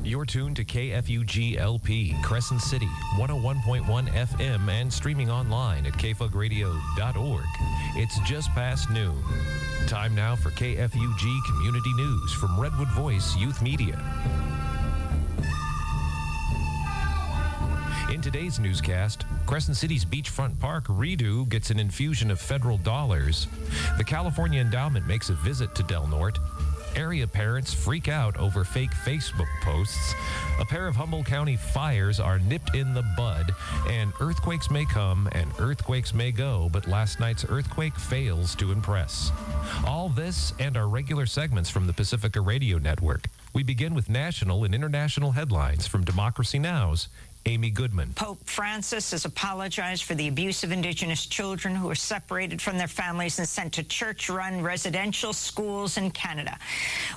You're tuned to KFUG LP, Crescent City, 101.1 FM, and streaming online at kfugradio.org. It's just past noon. Time now for KFUG Community News from Redwood Voice Youth Media. In today's newscast, Crescent City's Beachfront Park redo gets an infusion of federal dollars. The California Endowment makes a visit to Del Norte. Area parents freak out over fake Facebook posts. A pair of Humboldt County fires are nipped in the bud, and earthquakes may come and earthquakes may go, but last night's earthquake fails to impress. All this and our regular segments from the Pacifica Radio Network. We begin with national and international headlines from Democracy Now!'s Amy Goodman. Pope Francis has apologized for the abuse of Indigenous children who were separated from their families and sent to church-run residential schools in Canada,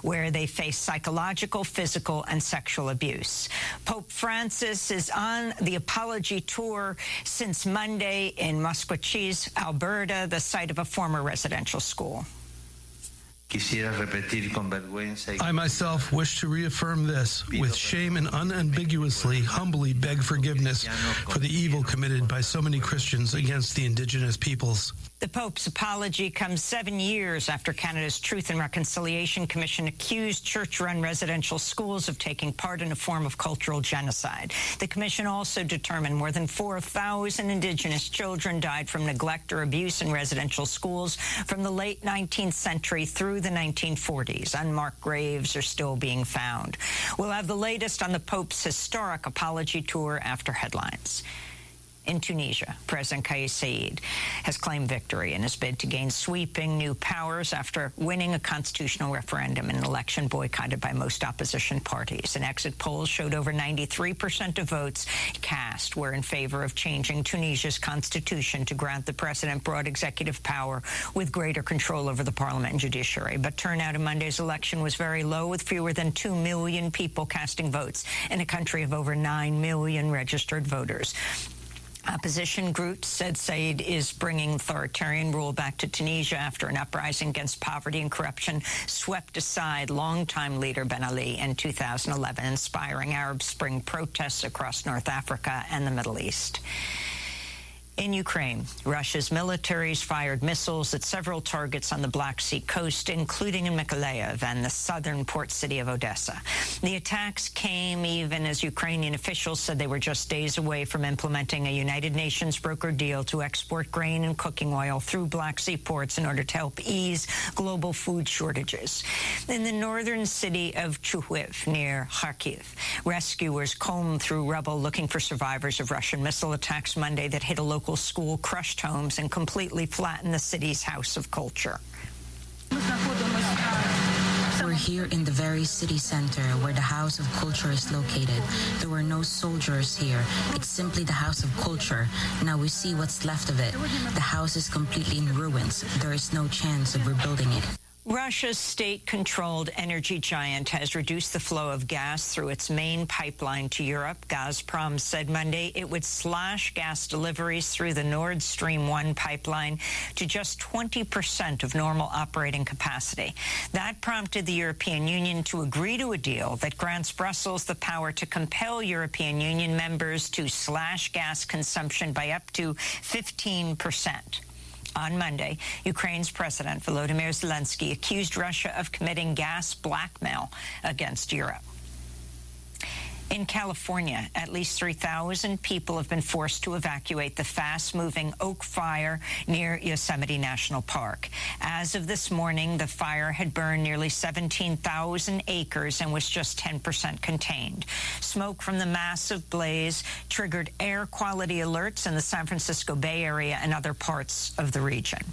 where they face psychological, physical, and sexual abuse. Pope Francis is on the apology tour since Monday in Musqueam, Alberta, the site of a former residential school. I myself wish to reaffirm this. With shame and unambiguously, humbly beg forgiveness for the evil committed by so many Christians against the Indigenous peoples. The Pope's apology comes 7 years after Canada's Truth and Reconciliation Commission accused church-run residential schools of taking part in a form of cultural genocide. The commission also determined more than 4,000 Indigenous children died from neglect or abuse in residential schools from the late 19th century through the 1940s. Unmarked graves are still being found. We'll have the latest on the Pope's historic apology tour after headlines. In Tunisia, President Kais Saied has claimed victory in his bid to gain sweeping new powers after winning a constitutional referendum in an election boycotted by most opposition parties. And exit polls showed over 93% of votes cast were in favor of changing Tunisia's constitution to grant the president broad executive power with greater control over the parliament and judiciary. But turnout in Monday's election was very low, with fewer than 2 million people casting votes in a country of over 9 million registered voters. Opposition groups said Saied is bringing authoritarian rule back to Tunisia after an uprising against poverty and corruption swept aside longtime leader Ben Ali in 2011, inspiring Arab Spring protests across North Africa and the Middle East. In Ukraine, Russia's militaries fired missiles at several targets on the Black Sea coast, including in Mykolaiv and the southern port city of Odessa. The attacks came even as Ukrainian officials said they were just days away from implementing a United Nations brokered deal to export grain and cooking oil through Black Sea ports in order to help ease global food shortages. In the northern city of Chuhuiv, near Kharkiv, rescuers combed through rubble looking for survivors of Russian missile attacks Monday that hit a local school, crushed homes, and completely flattened the city's House of Culture. We're here in the very city center where the House of Culture is located. There were no soldiers here. It's simply the House of Culture. Now we see what's left of it. The house is completely in ruins. There is no chance of rebuilding it. Russia's state-controlled energy giant has reduced the flow of gas through its main pipeline to Europe. Gazprom said Monday it would slash gas deliveries through the Nord Stream 1 pipeline to just 20% of normal operating capacity. That prompted the European Union to agree to a deal that grants Brussels the power to compel European Union members to slash gas consumption by up to 15%. On Monday, Ukraine's President Volodymyr Zelensky accused Russia of committing gas blackmail against Europe. In California, at least 3,000 people have been forced to evacuate the fast-moving Oak Fire near Yosemite National Park. As of this morning, the fire had burned nearly 17,000 acres and was just 10% contained. Smoke from the massive blaze triggered air quality alerts in the San Francisco Bay Area and other parts of the region.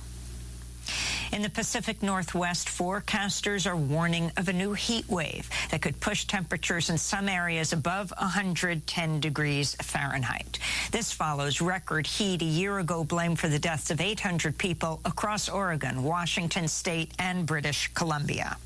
In the Pacific Northwest, forecasters are warning of a new heat wave that could push temperatures in some areas above 110 degrees Fahrenheit. This follows record heat a year ago blamed for the deaths of 800 people across Oregon, Washington State, and British Columbia.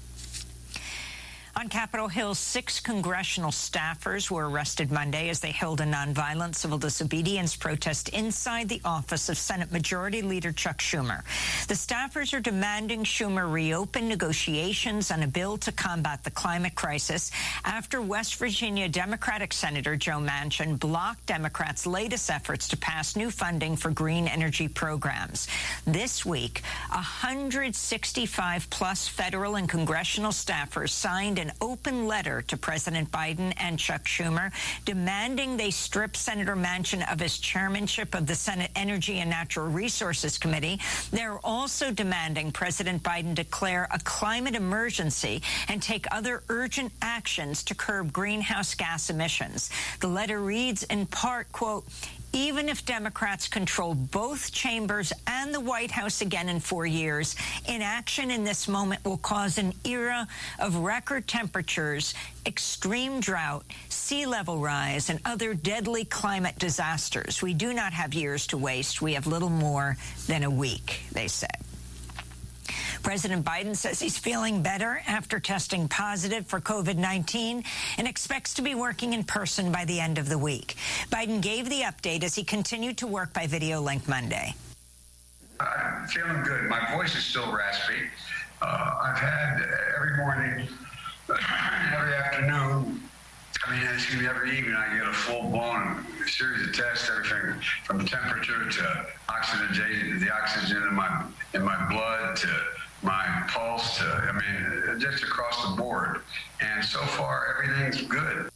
On Capitol Hill, 6 congressional staffers were arrested Monday as they held a nonviolent civil disobedience protest inside the office of Senate Majority Leader Chuck Schumer. The staffers are demanding Schumer reopen negotiations on a bill to combat the climate crisis after West Virginia Democratic Senator Joe Manchin blocked Democrats' latest efforts to pass new funding for green energy programs. This week, 165-plus federal and congressional staffers signed an open letter to President Biden and Chuck Schumer demanding they strip Senator Manchin of his chairmanship of the Senate Energy and Natural Resources Committee. They're also demanding President Biden declare a climate emergency and take other urgent actions to curb greenhouse gas emissions. The letter reads in part, quote, even if Democrats control both chambers and the White House again in 4 years, inaction in this moment will cause an era of record temperatures, extreme drought, sea level rise, and other deadly climate disasters. We do not have years to waste. We have little more than a week, they said. President Biden says he's feeling better after testing positive for COVID-19 and expects to be working in person by the end of the week. Biden gave the update as he continued to work by video link Monday. I'm feeling good. My voice is still raspy. I've had every morning, every afternoon, excuse me, every evening I get a full-blown series of tests, everything from temperature to oxygen, the oxygen in my blood to my pulse to, just across the board. And so far, everything's good.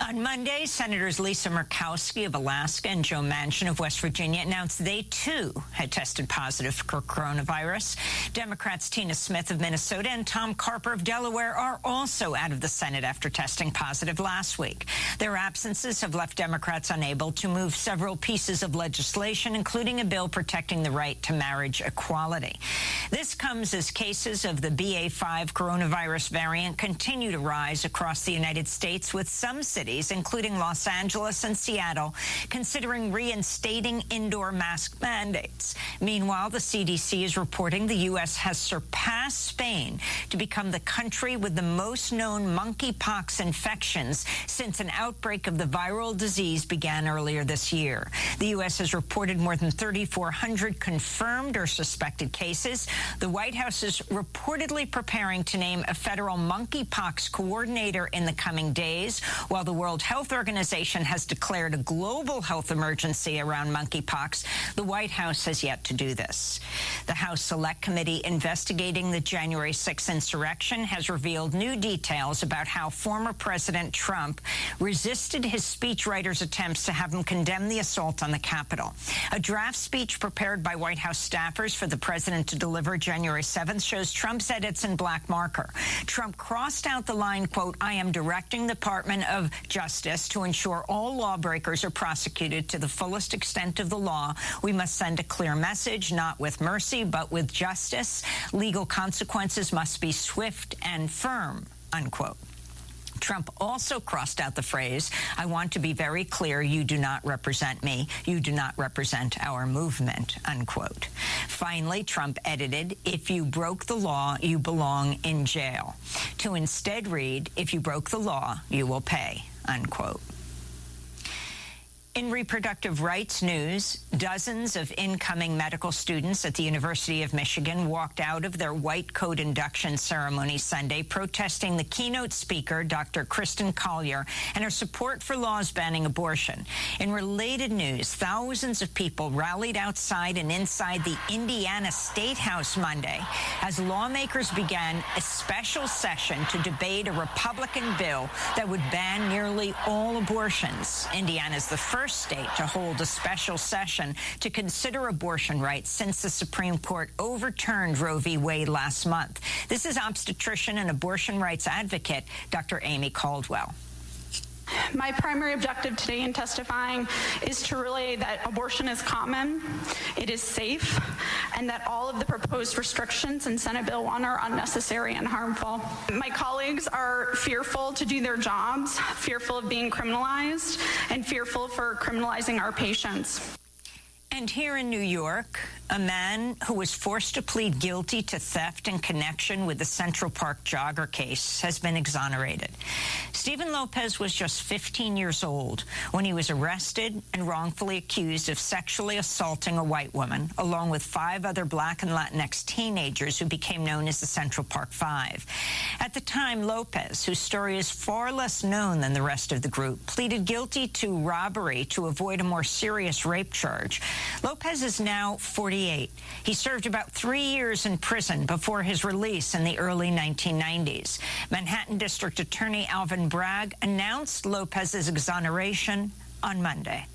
On Monday, Senators Lisa Murkowski of Alaska and Joe Manchin of West Virginia announced they, too, had tested positive for coronavirus. Democrats Tina Smith of Minnesota and Tom Carper of Delaware are also out of the Senate after testing positive last week. Their absences have left Democrats unable to move several pieces of legislation, including a bill protecting the right to marriage equality. This comes as cases of the BA.5 coronavirus variant continue to rise across the United States, with some cities, including Los Angeles and Seattle, considering reinstating indoor mask mandates. Meanwhile, the CDC is reporting the U.S. has surpassed Spain to become the country with the most known monkeypox infections since an outbreak of the viral disease began earlier this year. The U.S. has reported more than 3,400 confirmed or suspected cases. The White House is reportedly preparing to name a federal monkeypox coordinator in the coming days, while the World Health Organization has declared a global health emergency around monkeypox. The White House has yet to do this. The House Select Committee investigating the January 6th insurrection has revealed new details about how former President Trump resisted his speechwriter's attempts to have him condemn the assault on the Capitol. A draft speech prepared by White House staffers for the president to deliver January 7th shows Trump's edits in black marker. Trump crossed out the line, quote, I am directing the Department of Justice to ensure all lawbreakers are prosecuted to the fullest extent of the law. We must send a clear message, not with mercy, but with justice. Legal consequences must be swift and firm, unquote. Trump also crossed out the phrase, I want to be very clear, you do not represent me, you do not represent our movement, unquote. Finally, Trump edited, if you broke the law, you belong in jail, to instead read, if you broke the law, you will pay, unquote. In reproductive rights news, dozens of incoming medical students at the University of Michigan walked out of their white coat induction ceremony Sunday, protesting the keynote speaker, Dr. Kristen Collier, and her support for laws banning abortion. In related news, thousands of people rallied outside and inside the Indiana State House Monday as lawmakers began a special session to debate a Republican bill that would ban nearly all abortions. Indiana is the first state to hold a special session to consider abortion rights since the Supreme Court overturned Roe v. Wade last month. This is obstetrician and abortion rights advocate Dr. Amy Caldwell. My primary objective today in testifying is to relay that abortion is common, it is safe, and that all of the proposed restrictions in Senate Bill 1 are unnecessary and harmful. My colleagues are fearful to do their jobs, fearful of being criminalized, and fearful for criminalizing our patients. And here in New York, a man who was forced to plead guilty to theft in connection with the Central Park jogger case has been exonerated. Stephen Lopez was just 15 years old when he was arrested and wrongfully accused of sexually assaulting a white woman, along with 5 other Black and Latinx teenagers who became known as the Central Park Five. At the time, Lopez, whose story is far less known than the rest of the group, pleaded guilty to robbery to avoid a more serious rape charge. Lopez is now 48. He served about 3 years in prison before his release in the early 1990s. Manhattan District Attorney Alvin Bragg announced Lopez's exoneration on Monday.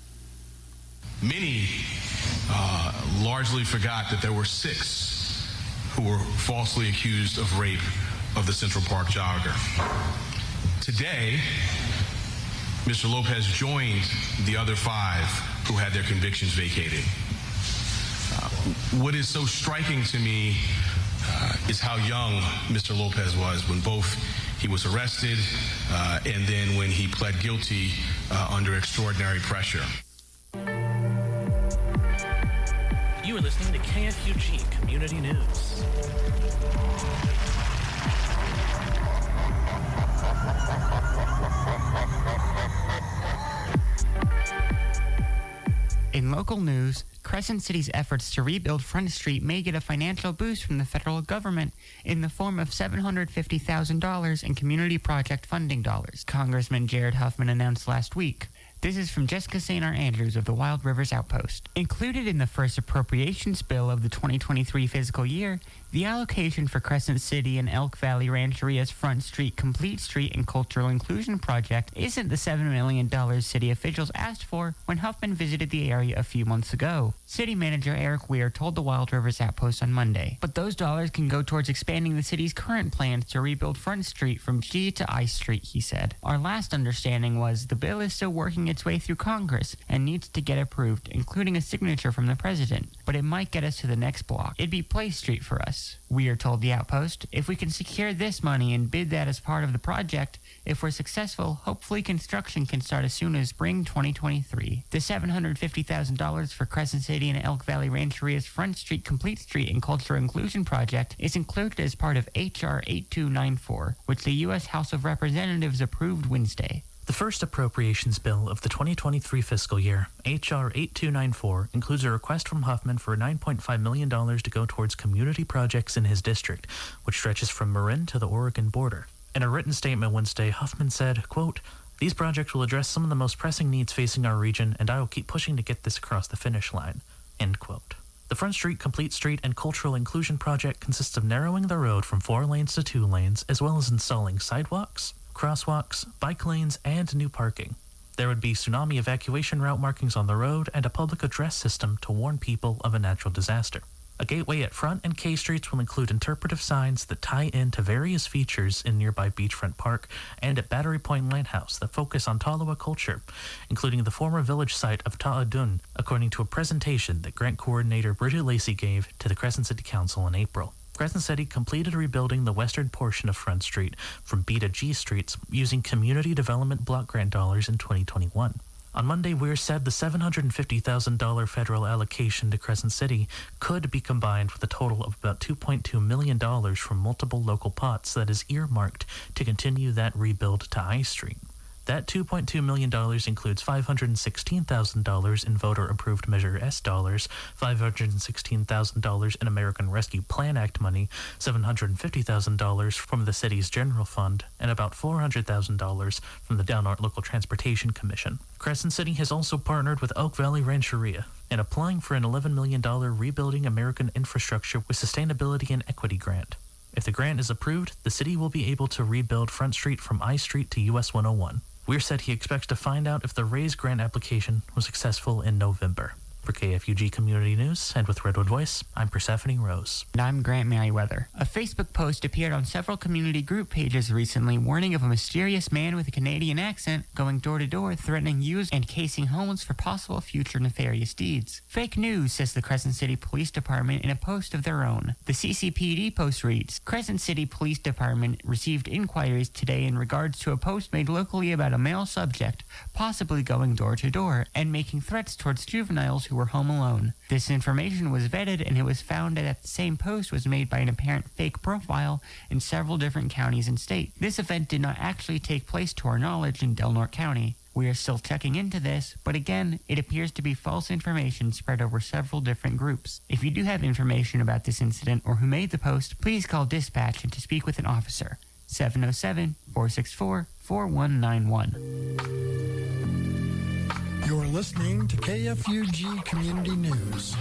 Many largely forgot that there were 6 who were falsely accused of rape of the Central Park jogger. Today, Mr. Lopez joined the other 5 who had their convictions vacated. What is so striking to me is how young Mr. Lopez was when both he was arrested and then when he pled guilty under extraordinary pressure. You are listening to KFUG Community News. In local news, Crescent City's efforts to rebuild Front Street may get a financial boost from the federal government in the form of $750,000 in community project funding dollars, Congressman Jared Huffman announced last week. This is from Jessica St. Andrews of the Wild Rivers Outpost. Included in the first appropriations bill of the 2023 fiscal year, the allocation for Crescent City and Elk Valley Rancheria's Front Street Complete Street and Cultural Inclusion Project isn't the $7 million city officials asked for when Huffman visited the area a few months ago. City Manager Eric Weir told the Wild Rivers Outpost on Monday. But those dollars can go towards expanding the city's current plans to rebuild Front Street from G to I Street, he said. Our last understanding was the bill is still working its way through Congress and needs to get approved, including a signature from the president. But it might get us to the next block. It'd be Place Street for us. Weir told the Outpost, if we can secure this money and bid that as part of the project, if we're successful, hopefully construction can start as soon as spring 2023. The $750,000 for Crescent City and Elk Valley Rancheria's Front Street Complete Street and Cultural Inclusion Project is included as part of H.R. 8294, which the U.S. House of Representatives approved Wednesday. The first appropriations bill of the 2023 fiscal year, H.R. 8294, includes a request from Huffman for $9.5 million to go towards community projects in his district, which stretches from Marin to the Oregon border. In a written statement Wednesday, Huffman said, quote, "These projects will address some of the most pressing needs facing our region, and I will keep pushing to get this across the finish line." End quote. The Front Street Complete Street and Cultural Inclusion Project consists of narrowing the road from 4 lanes to 2 lanes, as well as installing sidewalks, crosswalks, bike lanes, and new parking. There would be tsunami evacuation route markings on the road and a public address system to warn people of a natural disaster. A gateway at Front and K Streets will include interpretive signs that tie into various features in nearby Beachfront Park and at Battery Point Lighthouse that focus on Tolowa culture, including the former village site of Ta'adun, according to a presentation that Grant Coordinator Bridget Lacey gave to the Crescent City Council in April. Crescent City completed rebuilding the western portion of Front Street from B to G streets using Community Development Block Grant dollars in 2021. On Monday, Weir said the $750,000 federal allocation to Crescent City could be combined with a total of about $2.2 million from multiple local pots that is earmarked to continue that rebuild to I Street. That $2.2 million includes $516,000 in voter-approved Measure S dollars, $516,000 in American Rescue Plan Act money, $750,000 from the city's general fund, and about $400,000 from the Downart Local Transportation Commission. Crescent City has also partnered with Elk Valley Rancheria in applying for an $11 million Rebuilding American Infrastructure with Sustainability and Equity grant. If the grant is approved, the city will be able to rebuild Front Street from I Street to US 101. Weir said he expects to find out if the raised grant application was successful in November. For KFUG Community News and with Redwood Voice, I'm Persephone Rose. And I'm Grant Merriweather. A Facebook post appeared on several community group pages recently warning of a mysterious man with a Canadian accent going door to door threatening use and casing homes for possible future nefarious deeds. Fake news, says the Crescent City Police Department in a post of their own. The CCPD post reads, Crescent City Police Department received inquiries today in regards to a post made locally about a male subject possibly going door to door and making threats towards juveniles who who were home alone. This information was vetted, and it was found that the same post was made by an apparent fake profile in several different counties and states. This event did not actually take place to our knowledge in Del Norte County. We are still checking into this, but again, it appears to be false information spread over several different groups. If you do have information about this incident or who made the post, please call dispatch and to speak with an officer. 707-464-4191. You're listening to KFUG Community News.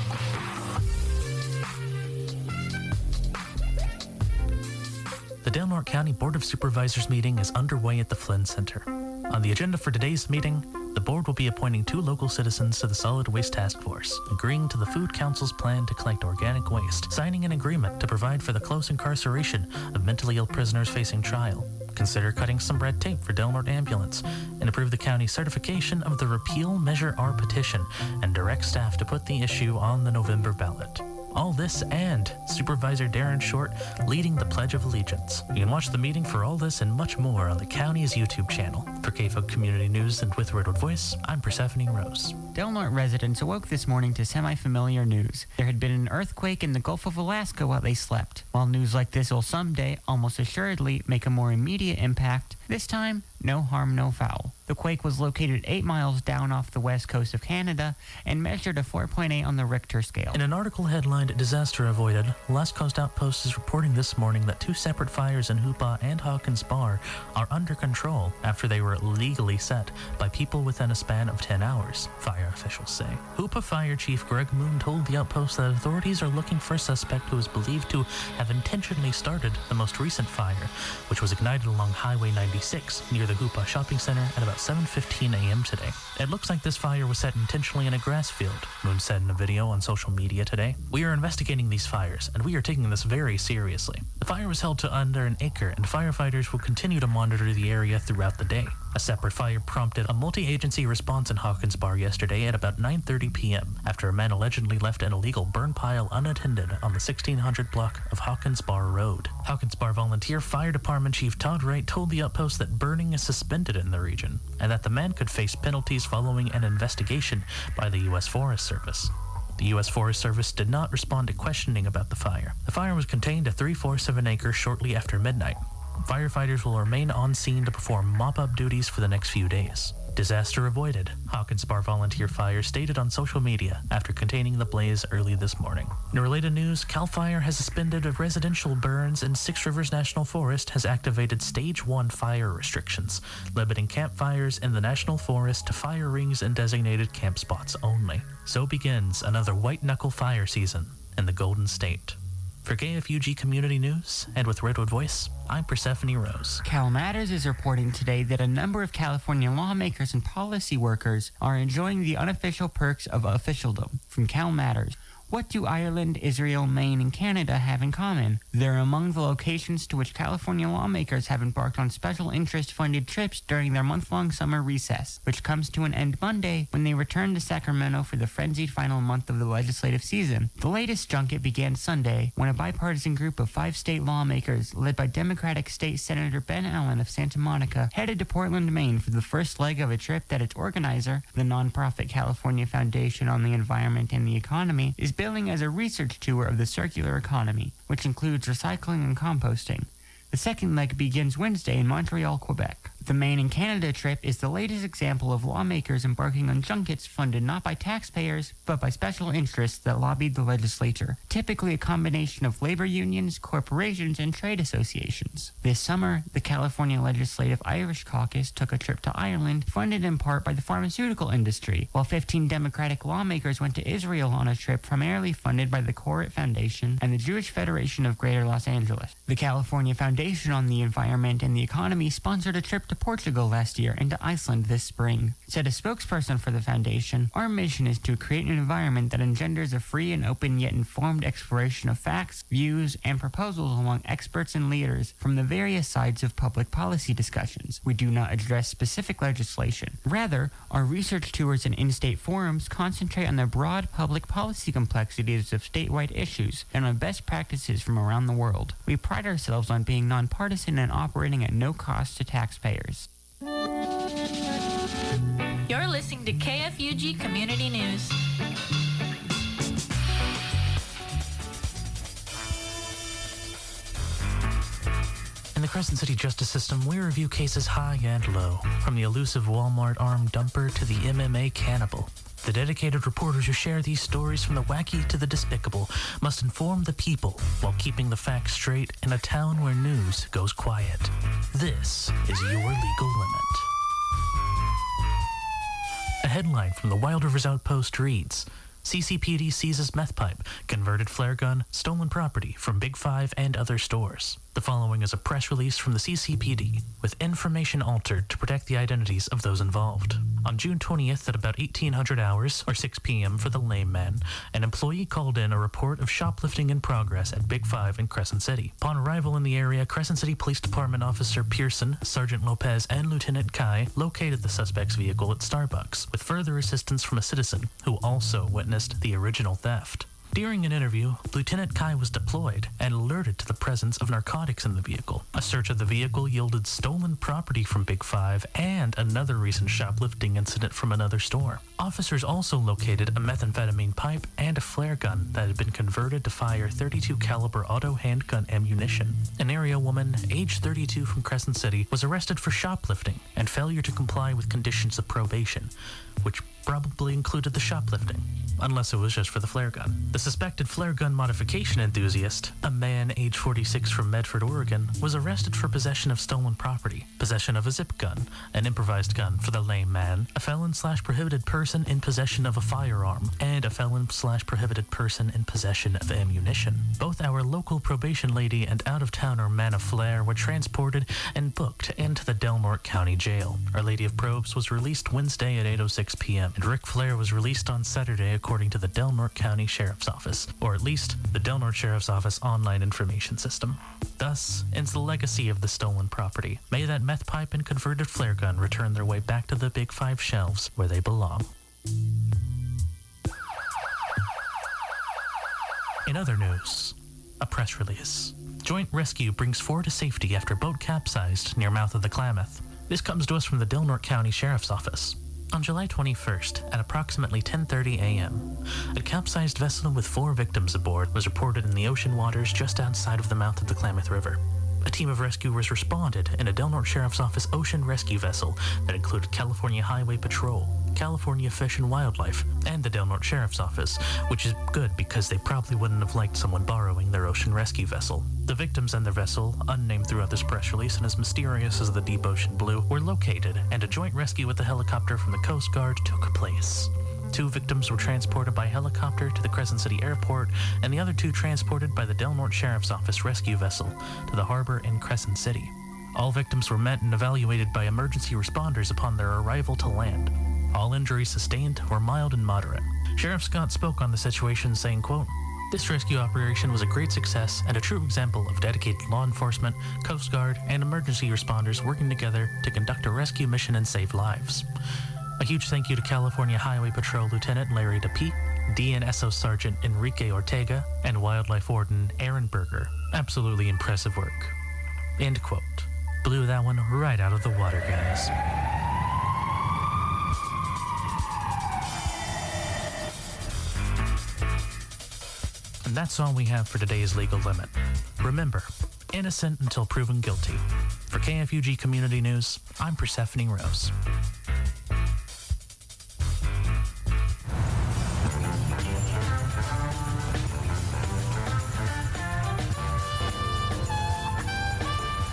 The Del Norte County Board of Supervisors meeting is underway at the Flynn Center. On the agenda for today's meeting, the board will be appointing 2 local citizens to the Solid Waste Task Force, agreeing to the Food Council's plan to collect organic waste, signing an agreement to provide for the close incarceration of mentally ill prisoners facing trial, consider cutting some red tape for Del Norte Ambulance, and approve the county's certification of the Repeal Measure R petition, and direct staff to put the issue on the November ballot. All this and Supervisor Darren Short leading the Pledge of Allegiance. You can watch the meeting for all this and much more on the county's YouTube channel. For KFUG Community News and with Redwood Voice, I'm Persephone Rose. Del Norte residents awoke this morning to semi-familiar news. There had been an earthquake in the Gulf of Alaska while they slept. While news like this will someday, almost assuredly, make a more immediate impact, this time, no harm, no foul. The quake was located 8 miles down off the west coast of Canada and measured a 4.8 on the Richter scale. In an article headlined Disaster Avoided, Last Coast Outpost is reporting this morning that 2 separate fires in Hoopa and Hawkins Bar are under control after they were illegally set by people within a span of 10 hours, fire officials say. Hoopa Fire Chief Greg Moon told the Outpost that authorities are looking for a suspect who is believed to have intentionally started the most recent fire, which was ignited along Highway 96 near the Hoopa Shopping Center at about 7:15 a.m. today. It looks like this fire was set intentionally in a grass field, Moon said in a video on social media today. We are investigating these fires, and we are taking this very seriously. The fire was held to under an acre, and firefighters will continue to monitor the area throughout the day. A separate fire prompted a multi-agency response in Hawkins Bar yesterday at about 9:30 p.m. after a man allegedly left an illegal burn pile unattended on the 1600 block of Hawkins Bar Road. Hawkins Bar Volunteer Fire Department Chief Todd Wright told the Outpost that burning is suspended in the region and that the man could face penalties following an investigation by the U.S. Forest Service. The U.S. Forest Service did not respond to questioning about the fire. The fire was contained to 3/4 of an acre shortly after midnight. Firefighters will remain on scene to perform mop-up duties for the next few days. Disaster avoided, Hawkins Bar Volunteer Fire stated on social media after containing the blaze early this morning. In related news, CAL FIRE has suspended residential burns and Six Rivers National Forest has activated Stage 1 fire restrictions, limiting campfires in the National Forest to fire rings and designated camp spots only. So begins another white-knuckle fire season in the Golden State. For KFUG Community News, and with Redwood Voice, I'm Persephone Rose. Cal Matters is reporting today that a number of California lawmakers and policy workers are enjoying the unofficial perks of officialdom. From Cal Matters, what do Ireland, Israel, Maine, and Canada have in common? They're among the locations to which California lawmakers have embarked on special interest-funded trips during their month-long summer recess, which comes to an end Monday when they return to Sacramento for the frenzied final month of the legislative season. The latest junket began Sunday when a bipartisan group of 5 state lawmakers, led by Democratic State Senator Ben Allen of Santa Monica, headed to Portland, Maine for the first leg of a trip that its organizer, the nonprofit California Foundation on the Environment and the Economy, is billing as a research tour of the circular economy, which includes recycling and composting. The second leg begins Wednesday in Montreal, Quebec. The Maine and Canada trip is the latest example of lawmakers embarking on junkets funded not by taxpayers, but by special interests that lobbied the legislature, typically a combination of labor unions, corporations, and trade associations. This summer, the California Legislative Irish Caucus took a trip to Ireland, funded in part by the pharmaceutical industry, while 15 Democratic lawmakers went to Israel on a trip primarily funded by the Koret Foundation and the Jewish Federation of Greater Los Angeles. The California Foundation on the Environment and the Economy sponsored a trip to Portugal last year and to Iceland this spring. Said a spokesperson for the foundation, "Our mission is to create an environment that engenders a free and open yet informed exploration of facts, views, and proposals among experts and leaders from the various sides of public policy discussions. We do not address specific legislation. Rather, our research tours and in-state forums concentrate on the broad public policy complexities of statewide issues and on best practices from around the world. We pride ourselves on being nonpartisan and operating at no cost to taxpayers." You're listening to KFUG Community News. Crescent City justice system, we review cases high and low, from the elusive Walmart armed dumper to the MMA cannibal. The dedicated reporters who share these stories from the wacky to the despicable must inform the people while keeping the facts straight in a town where news goes quiet. This is Your Legal Limit. A headline from the Wild Rivers Outpost reads, CCPD seizes meth pipe, converted flare gun, stolen property from Big Five and other stores. The following is a press release from the CCPD with information altered to protect the identities of those involved. On June 20th at about 1800 hours, or 6 p.m. for the lame man, an employee called in a report of shoplifting in progress at Big Five in Crescent City. Upon arrival in the area, Crescent City Police Department Officer Pearson, Sergeant Lopez, and Lieutenant Kai located the suspect's vehicle at Starbucks, with further assistance from a citizen who also witnessed the original theft. During an interview, Lieutenant Kai was deployed and alerted to the presence of narcotics in the vehicle. A search of the vehicle yielded stolen property from Big Five and another recent shoplifting incident from another store. Officers also located a methamphetamine pipe and a flare gun that had been converted to fire .32 caliber auto handgun ammunition. An area woman, age 32 from Crescent City, was arrested for shoplifting and failure to comply with conditions of probation, which probably included the shoplifting, unless it was just for the flare gun. The suspected flare gun modification enthusiast, a man age 46 from Medford, Oregon, was arrested for possession of stolen property, possession of a zip gun, an improvised gun for the lame man, a felon/prohibited person in possession of a firearm, and a felon/prohibited person in possession of ammunition. Both our local probation lady and out-of-towner man of flair were transported and booked into the Del Norte County Jail. Our Lady of Probes was released Wednesday at 8:06 p.m. and Rick Flair was released on Saturday according to the Del Norte County Sheriff's Office, or at least the Del Norte Sheriff's Office online information system. Thus ends the legacy of the stolen property. May that meth pipe and converted flare gun return their way back to the Big Five shelves where they belong. In other news, a press release. Joint rescue brings 4 to safety after boat capsized near mouth of the Klamath. This comes to us from the Del Norte County Sheriff's Office. On July 21st, at approximately 10:30 a.m., a capsized vessel with 4 victims aboard was reported in the ocean waters just outside of the mouth of the Klamath River. A team of rescuers responded in a Del Norte Sheriff's Office ocean rescue vessel that included California Highway Patrol, California Fish and Wildlife, and the Del Norte Sheriff's Office, which is good because they probably wouldn't have liked someone borrowing their ocean rescue vessel. The victims and their vessel, unnamed throughout this press release and as mysterious as the deep ocean blue, were located, and a joint rescue with the helicopter from the Coast Guard took place. 2 victims were transported by helicopter to the Crescent City Airport, and the other 2 transported by the Del Norte Sheriff's Office rescue vessel to the harbor in Crescent City. All victims were met and evaluated by emergency responders upon their arrival to land. All injuries sustained were mild and moderate. Sheriff Scott spoke on the situation, saying, quote, "This rescue operation was a great success and a true example of dedicated law enforcement, Coast Guard, and emergency responders working together to conduct a rescue mission and save lives. A huge thank you to California Highway Patrol Lieutenant Larry DePete, DNSO Sergeant Enrique Ortega, and Wildlife Warden Aaron Berger. Absolutely impressive work." End quote. Blew that one right out of the water, guys. And that's all we have for today's Legal Limit. Remember, innocent until proven guilty. For KFUG Community News, I'm Persephone Rose.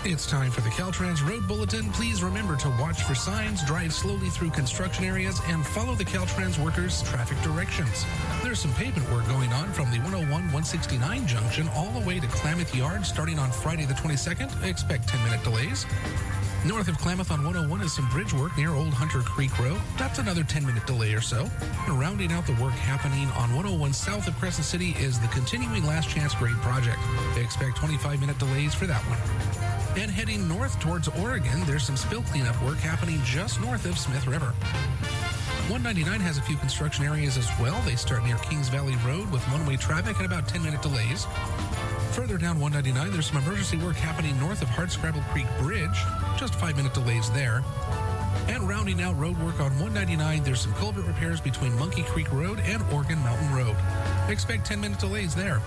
It's time for the Caltrans Road Bulletin. Please remember to watch for signs, drive slowly through construction areas, and follow the Caltrans workers' traffic directions. There's some pavement work going on from the 101-169 junction all the way to Klamath Yard starting on Friday the 22nd. Expect 10-minute delays. North of Klamath on 101 is some bridge work near Old Hunter Creek Road. That's another 10-minute delay or so. And rounding out the work happening on 101 south of Crescent City is the continuing Last Chance Grade project. Expect 25-minute delays for that one. And heading north towards Oregon, there's some spill cleanup work happening just north of Smith River. 199 has a few construction areas as well. They start near Kings Valley Road with one-way traffic and about 10-minute delays. Further down 199, there's some emergency work happening north of Hardscrabble Creek Bridge, just 5-minute delays there. And rounding out road work on 199, there's some culvert repairs between Monkey Creek Road and Oregon Mountain Road. Expect 10-minute delays there.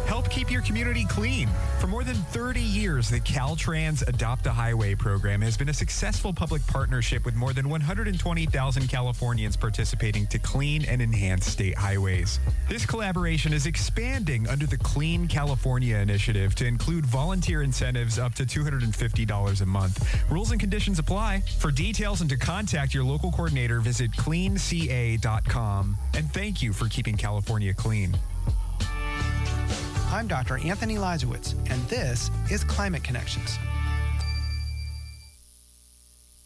Help keep your community clean. For more than 30 years, the Caltrans Adopt a Highway program has been a successful public partnership with more than 120,000 Californians participating to clean and enhance state highways. This collaboration is expanding under the Clean California initiative to include volunteer incentives up to $250 a month. Rules and conditions apply. For details and to contact your local coordinator, visit cleanca.com. And thank you for keeping California clean. I'm Dr. Anthony Lizowitz, and this is Climate Connections.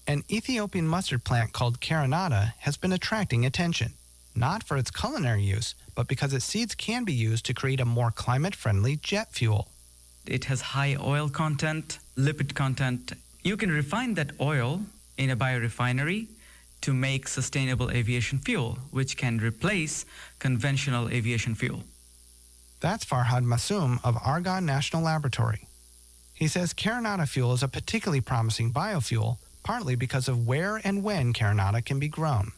An Ethiopian mustard plant called carinata has been attracting attention, not for its culinary use, but because its seeds can be used to create a more climate-friendly jet fuel. It has high oil content, lipid content. You can refine that oil in a biorefinery to make sustainable aviation fuel, which can replace conventional aviation fuel. That's Farhad Massoum of Argonne National Laboratory. He says carinata fuel is a particularly promising biofuel, partly because of where and when carinata can be grown.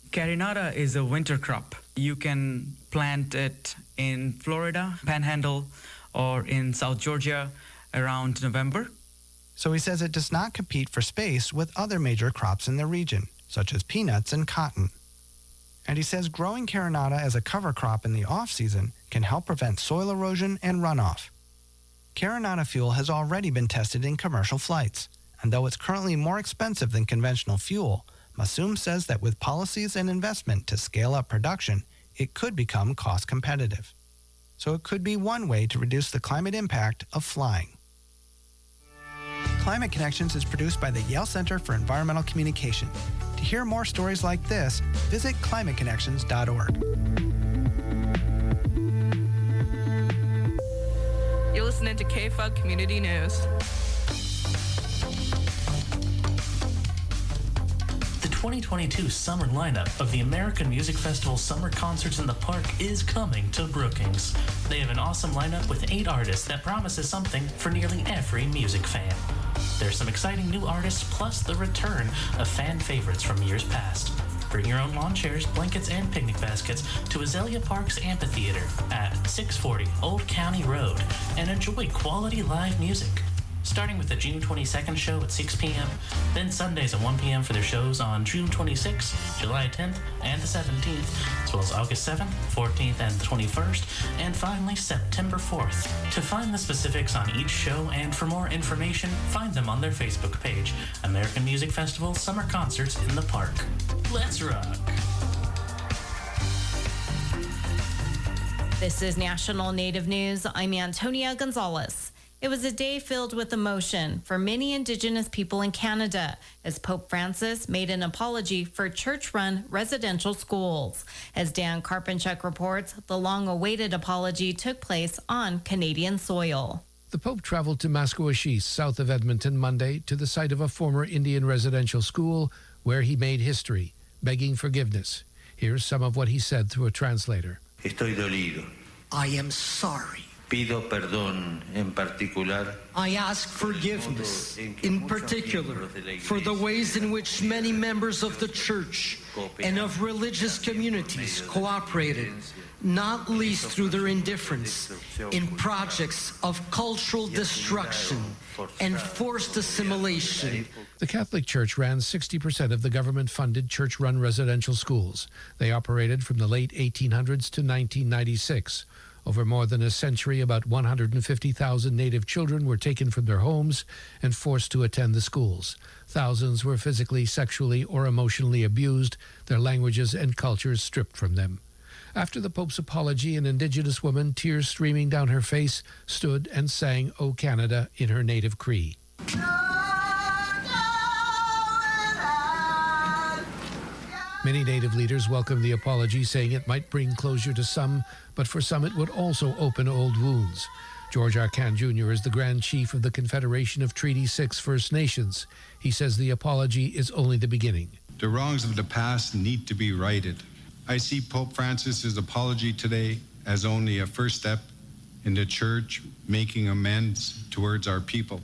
Carinata is a winter crop. You can plant it in Florida, Panhandle, or in South Georgia around November. So he says it does not compete for space with other major crops in the region, such as peanuts and cotton. And he says growing carinata as a cover crop in the off-season can help prevent soil erosion and runoff. Carinata fuel has already been tested in commercial flights, and though it's currently more expensive than conventional fuel, Massoum says that with policies and investment to scale up production, it could become cost competitive. So it could be one way to reduce the climate impact of flying. Climate Connections is produced by the Yale Center for Environmental Communication. To hear more stories like this, visit climateconnections.org. You're listening to KFUG Community News. The 2022 summer lineup of the American Music Festival Summer Concerts in the Park is coming to Brookings. They have an awesome lineup with 8 artists that promises something for nearly every music fan. There's some exciting new artists, plus the return of fan favorites from years past. Bring your own lawn chairs, blankets, and picnic baskets to Azalea Park's Amphitheater at 640 Old County Road and enjoy quality live music. Starting with the June 22nd show at 6 p.m., then Sundays at 1 p.m. for their shows on June 26th, July 10th, and the 17th, as well as August 7th, 14th, and the 21st, and finally September 4th. To find the specifics on each show and for more information, find them on their Facebook page, American Music Festival Summer Concerts in the Park. Let's rock! This is National Native News. I'm Antonia Gonzalez. It was a day filled with emotion for many Indigenous people in Canada as Pope Francis made an apology for church-run residential schools. As Dan Karpinchuk reports, the long-awaited apology took place on Canadian soil. The Pope traveled to Masquachice, south of Edmonton, Monday, to the site of a former Indian residential school where he made history, begging forgiveness. Here's some of what he said through a translator. Estoy dolido. I am sorry. Pido perdón en particular. I ask forgiveness, in particular, for the ways in which many members of the church and of religious communities cooperated, not least through their indifference, in projects of cultural destruction and forced assimilation. The Catholic Church ran 60% of the government-funded church-run residential schools. They operated from the late 1800s to 1996. Over more than a century, about 150,000 Native children were taken from their homes and forced to attend the schools. Thousands were physically, sexually, or emotionally abused, their languages and cultures stripped from them. After the Pope's apology, an Indigenous woman, tears streaming down her face, stood and sang "O Canada" in her native Cree. Many Native leaders welcomed the apology, saying it might bring closure to some, but for some it would also open old wounds. George Arcan Jr. is the Grand Chief of the Confederation of Treaty 6 First Nations. He says the apology is only the beginning. The wrongs of the past need to be righted. I see Pope Francis's apology today as only a first step in the Church making amends towards our people.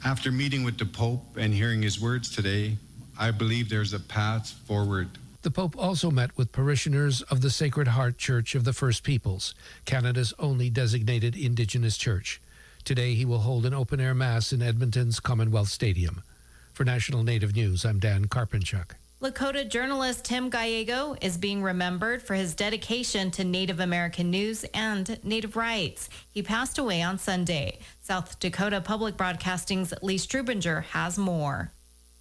After meeting with the Pope and hearing his words today, I believe there's a path forward The Pope also met with parishioners of the Sacred Heart Church of the First Peoples, Canada's only designated Indigenous church. Today he will hold an open-air Mass in Edmonton's Commonwealth Stadium. For National Native News, I'm Dan Karpinchuk. Lakota journalist Tim Gallego is being remembered for his dedication to Native American news and Native rights. He passed away on Sunday. South Dakota Public Broadcasting's Lee Strubinger has more.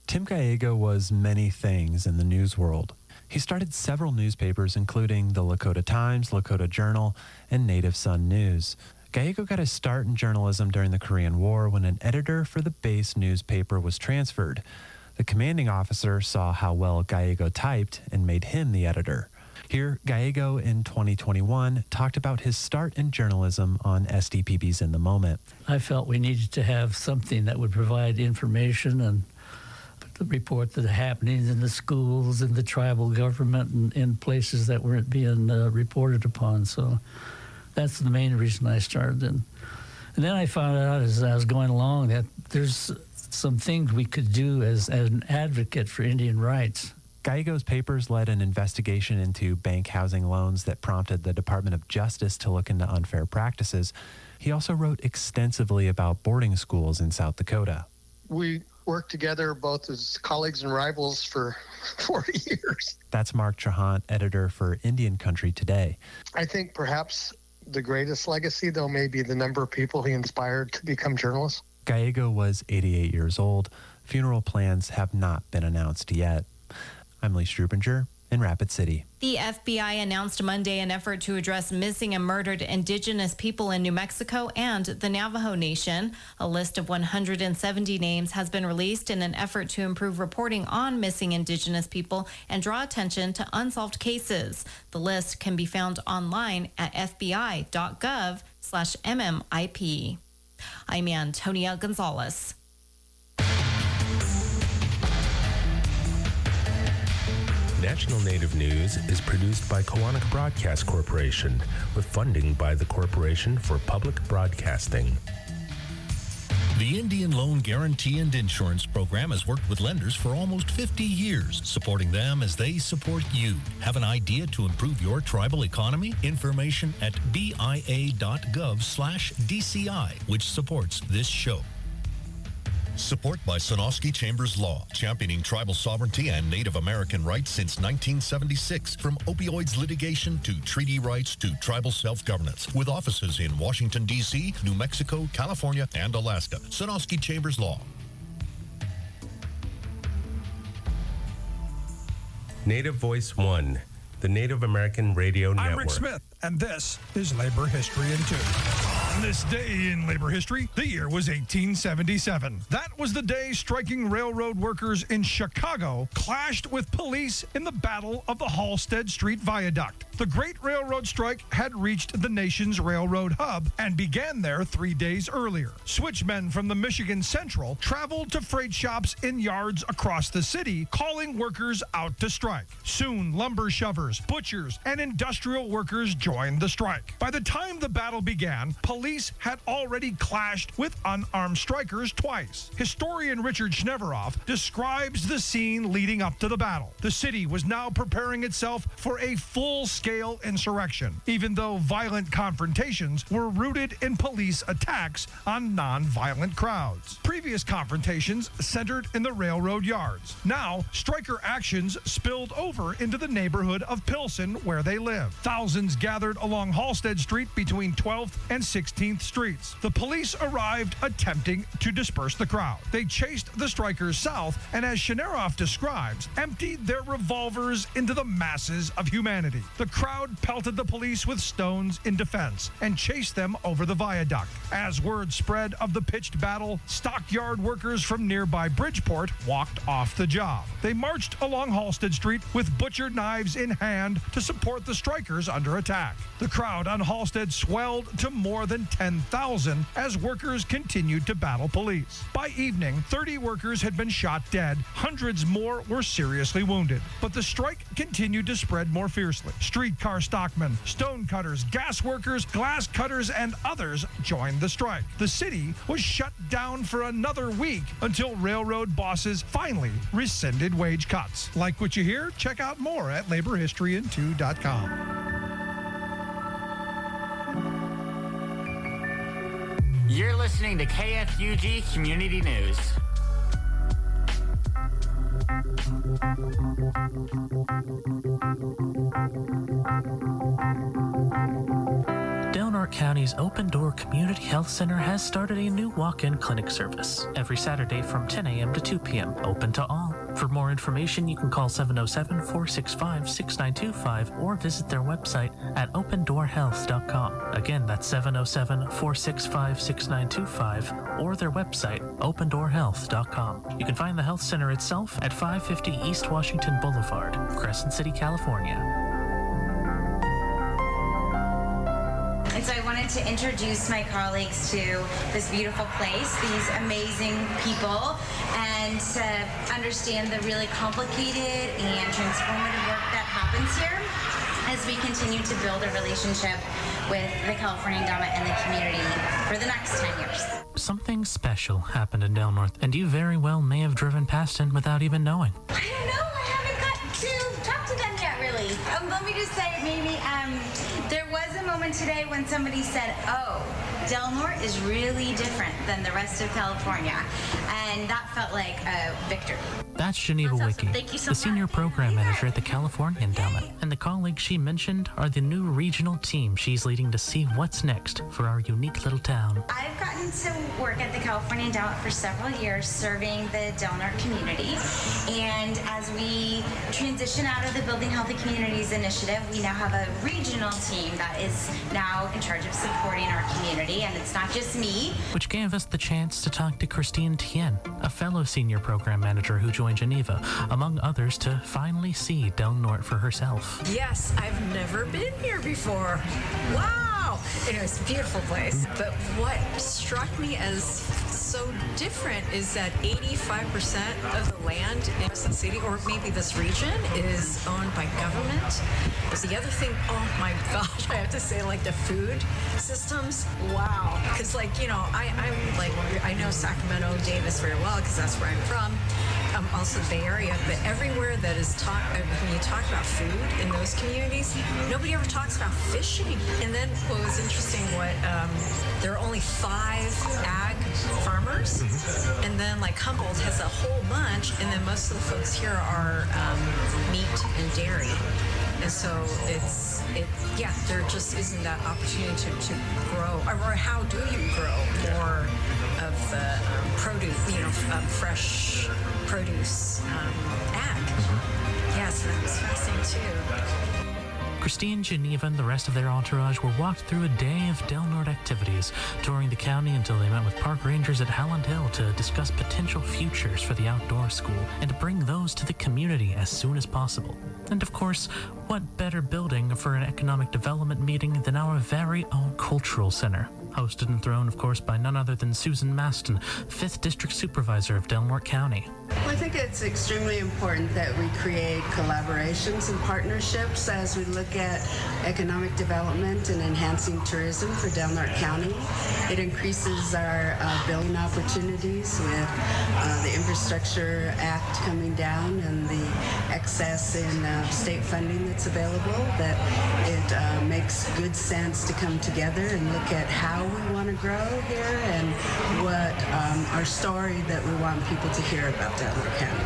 Tim Gallego was many things in the news world. He started several newspapers, including the Lakota Times, Lakota Journal, and Native Sun News. Gallego got his start in journalism during the Korean War when an editor for the base newspaper was transferred. The commanding officer saw how well Gallego typed and made him the editor. Here, Gallego in 2021 talked about his start in journalism on SDPB's In the Moment. I felt we needed to have something that would provide information and report the happenings in the schools and the tribal government and in places that weren't being reported upon. So that's the main reason I started. And then I found out as I was going along that there's some things we could do as an advocate for Indian rights. Gallego's papers led an investigation into bank housing loans that prompted the Department of Justice to look into unfair practices. He also wrote extensively about boarding schools in South Dakota. We worked together both as colleagues and rivals for 40 years. That's Mark Trahant, editor for Indian Country Today. I think perhaps the greatest legacy, though, may be the number of people he inspired to become journalists. Gallego was 88 years old. Funeral plans have not been announced yet. I'm Lee Strubinger in Rapid City. The FBI announced Monday an effort to address missing and murdered Indigenous people in New Mexico and the Navajo Nation. A list of 170 names has been released in an effort to improve reporting on missing Indigenous people and draw attention to unsolved cases. The list can be found online at fbi.gov/MMIP. I'm Antonia Gonzalez. National Native News is produced by Kawanak Broadcast Corporation with funding by the Corporation for Public Broadcasting. The Indian Loan Guarantee and Insurance Program has worked with lenders for almost 50 years, supporting them as they support you. Have an idea to improve your tribal economy? Information at bia.gov/DCI, which supports this show. Support by Sonosky Chambers Law, championing tribal sovereignty and Native American rights since 1976. From opioids litigation to treaty rights to tribal self-governance. With offices in Washington, D.C., New Mexico, California, and Alaska. Sonosky Chambers Law. Native Voice One, the Native American Radio Network. I'm Rick Smith, and this is Labor History in 2. On this day in labor history, the year was 1877. That was the day striking railroad workers in Chicago clashed with police in the Battle of the Halsted Street Viaduct. The Great Railroad Strike had reached the nation's railroad hub and began there 3 days earlier. Switchmen from the Michigan Central traveled to freight shops in yards across the city, calling workers out to strike. Soon, lumber shovers, butchers, and industrial workers joined the strike. By the time the battle began, police had already clashed with unarmed strikers twice. Historian Richard Schneveroff describes the scene leading up to the battle. The city was now preparing itself for a full-scale insurrection, even though violent confrontations were rooted in police attacks on non-violent crowds. Previous confrontations centered in the railroad yards. Now, striker actions spilled over into the neighborhood of Pilsen, where they live. Thousands gathered along Halsted Street between 12th and 16th Streets. The police arrived attempting to disperse the crowd. They chased the strikers south and, as Schneveroff describes, emptied their revolvers into the masses of humanity. The crowd pelted the police with stones in defense and chased them over the viaduct. As word spread of the pitched battle, stockyard workers from nearby Bridgeport walked off the job. They marched along Halsted Street with butcher knives in hand to support the strikers under attack. The crowd on Halsted swelled to more than 10,000 as workers continued to battle police. By evening, 30 workers had been shot dead. Hundreds more were seriously wounded. But the strike continued to spread more fiercely. Street streetcar stockmen, stone cutters, gas workers, glass cutters, and others joined the strike. The city was shut down for another week until railroad bosses finally rescinded wage cuts. Like what you hear? Check out more at laborhistoryin2.com. You're listening to KFUG Community News. Del Norte County's Open Door Community Health Center has started a new walk-in clinic service every Saturday from 10 a.m. to 2 p.m., open to all. For more information, you can call 707-465-6925 or visit their website at opendoorhealth.com. Again, that's 707-465-6925 or their website, opendoorhealth.com. You can find the health center itself at 550 East Washington Boulevard, Crescent City, California. And so I wanted to introduce my colleagues to this beautiful place, these amazing people, and to understand the really complicated and transformative work that happens here as we continue to build a relationship with the California Endowment and the community for the next 10 years. Something special happened in Del Norte, and you very well may have driven past it without even knowing. I don't know. I haven't got to talk to them yet, really. Let me just say, maybe there was a moment today when somebody said, oh, Del Norte is really different than the rest of California. And that felt like a victory. That's Geneva Wiki, Thank you so the senior much. program manager at the California Endowment. And the colleagues she mentioned are the new regional team she's leading to see what's next for our unique little town. I've gotten to work at the California Endowment for several years serving the Del Norte community. And as we transition out of the Building Healthy Communities initiative, we now have a regional team that is now in charge of supporting our community. And it's not just me. Which gave us the chance to talk to Christine Tien, a fellow senior program manager who joined Geneva, among others, to finally see Del Norte for herself. Yes, I've never been here before. Wow! Anyways, beautiful place. But what struck me as so different is that 85% of the land in Crescent City, or maybe this region, is owned by government. The other thing, oh my gosh, I have to say, like the food systems, wow. Because I know Sacramento, Davis very well because that's where I'm from. Also the Bay Area, but everywhere that is when you talk about food in those communities, nobody ever talks about fishing. And then what was interesting, there are only 5 ag farmers, and then like Humboldt has a whole bunch, and then most of the folks here are meat and dairy. And so there just isn't that opportunity to grow. Or how do you grow more of the produce, fresh produce, ag? Yes, that was fascinating too. Christine, Geneva, and the rest of their entourage were walked through a day of Del Norte activities, touring the county until they met with park rangers at Howland Hill to discuss potential futures for the outdoor school and to bring those to the community as soon as possible. And of course, what better building for an economic development meeting than our very own cultural center? Hosted and thrown, of course, by none other than Susan Maston, 5th District Supervisor of Del Norte County. Well, I think it's extremely important that we create collaborations and partnerships as we look at economic development and enhancing tourism for Del Norte County. It increases our building opportunities with the Infrastructure Act coming down and the excess in state funding that's available, that it makes good sense to come together and look at how we want to grow here and what our story that we want people to hear about Del Norte County.